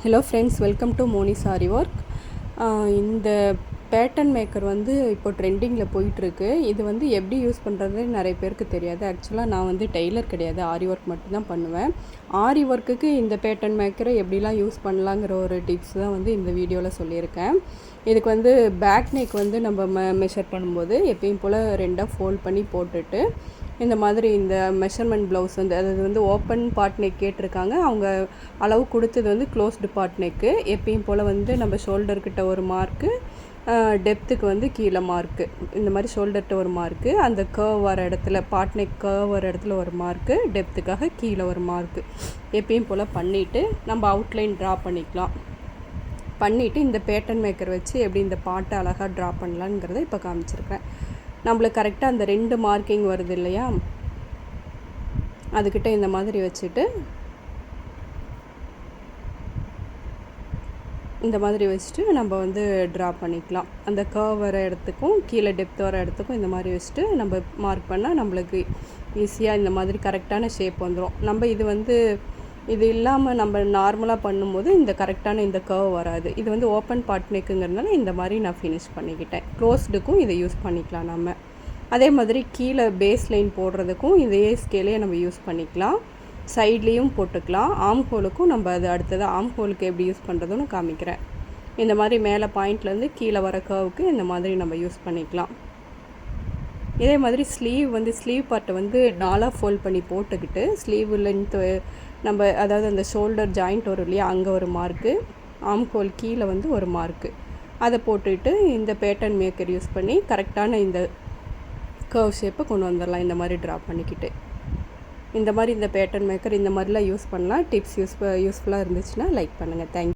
Hello friends, welcome to Moni sari work. இந்த pattern maker வந்து இப்போ ட்ரெண்டிங்கில் போயிட்டுருக்கு. இது வந்து எப்படி யூஸ் பண்ணுறது நிறைய பேருக்கு தெரியாது. ஆக்சுவலாக நான் வந்து டெய்லர் கிடையாது, ஆரி ஒர்க் மட்டும்தான் பண்ணுவேன். ஆரி ஒர்க்குக்கு இந்த பேட்டர்ன் மேக்கரை எப்படிலாம் யூஸ் பண்ணலாங்கிற ஒரு டிப்ஸ் தான் வந்து இந்த வீடியோவில் சொல்லியிருக்கேன். இதுக்கு வந்து பேக் நெக் வந்து நம்ம மெஷர் பண்ணும்போது எப்பயும் போல் ரெண்டாக ஃபோல்ட் பண்ணி போட்டுட்டு இந்த மாதிரி இந்த மெஷர்மெண்ட் ப்ளவுஸ் வந்து அது வந்து ஓப்பன் பார்ட் நெக் கேட்டிருக்காங்க. அவங்க அளவு கொடுத்தது வந்து க்ளோஸ்டு பார்ட் நெக்கு. எப்பயும் போல் வந்து நம்ம ஷோல்டர்கிட்ட ஒரு மார்க்கு, டெப்த்துக்கு வந்து கீழே மார்க்கு, இந்த மாதிரி ஷோல்டர்கிட்ட ஒரு மார்க்கு, அந்த கர்வ் வர இடத்துல பார்ட் நெக் கர்வ் வர இடத்துல ஒரு மார்க்கு, டெப்த்துக்காக கீழே ஒரு மார்க்கு எப்பயும் போல் பண்ணிவிட்டு நம்ம அவுட்லைன் ட்ரா பண்ணிக்கலாம். பண்ணிவிட்டு இந்த பேட்டர்ன் மேக்கர் வச்சு எப்படி இந்த பாட்டை அழகாக ட்ரா பண்ணலாங்கிறத இப்போ காமிச்சிருக்கேன். நம்மளுக்கு கரெக்டாக அந்த 2 மார்க்கிங் வருது இல்லையா, அதுக்கிட்ட இந்த மாதிரி வச்சுட்டு இந்த மாதிரி வச்சுட்டு நம்ம வந்து ட்ரா பண்ணிக்கலாம். அந்த கர்வ் வர இடத்துக்கும் கீழே டெப்த் வர இடத்துக்கும் இந்த மாதிரி வச்சுட்டு நம்ம மார்க் பண்ணால் நம்மளுக்கு ஈஸியாக இந்த மாதிரி கரெக்டான ஷேப் வந்துடும். நம்ம இது இல்லாமல் நம்ம நார்மலாக பண்ணும்போது இந்த கரெக்டான இந்த கர்வ் வராது. இது வந்து ஓப்பன் பார்ட் நெக்குங்கிறதுனால இந்த மாதிரி நான் ஃபினிஷ் பண்ணிக்கிட்டேன். க்ளோஸ்டுக்கும் இதை யூஸ் பண்ணிக்கலாம் நம்ம. அதே மாதிரி கீழே பேஸ் லைன் போடுறதுக்கும் இதே ஸ்கேலே நம்ம யூஸ் பண்ணிக்கலாம். சைட்லேயும் போட்டுக்கலாம். ஆம் ஹோலுக்கும் நம்ம அது அடுத்தது ஆம் ஹோலுக்கு எப்படி யூஸ் பண்ணுறதுன்னு காமிக்கிறேன். இந்த மாதிரி மேலே பாயிண்ட்லேருந்து கீழே வர கர்வுக்கு இந்த மாதிரி நம்ம யூஸ் பண்ணிக்கலாம். இதே மாதிரி ஸ்லீவ் பார்ட்டை வந்து 4ஆக ஃபோல்ட் பண்ணி போட்டுக்கிட்டு ஸ்லீவ் லென்த்து நம்ம அதாவது அந்த ஷோல்டர் ஜாயிண்ட் வரும் இல்லையா, அங்கே ஒரு மார்க்கு, ஆம் ஹோல் கீழே வந்து ஒரு மார்க்கு, அதை போட்டுக்கிட்டு இந்த பேட்டர்ன் மேக்கர் யூஸ் பண்ணி கரெக்டான இந்த கர்வ் ஷேப்பை கொண்டு வந்துடலாம். இந்த மாதிரி ட்ரா பண்ணிக்கிட்டு இந்த மாதிரி இந்த பேட்டர்ன் மேக்கர் இந்த மாதிரிலாம் யூஸ் பண்ணலாம். டிப்ஸ் யூஸ்ஃபுல்லாக இருந்துச்சுன்னா லைக் பண்ணுங்கள். தேங்க்யூ.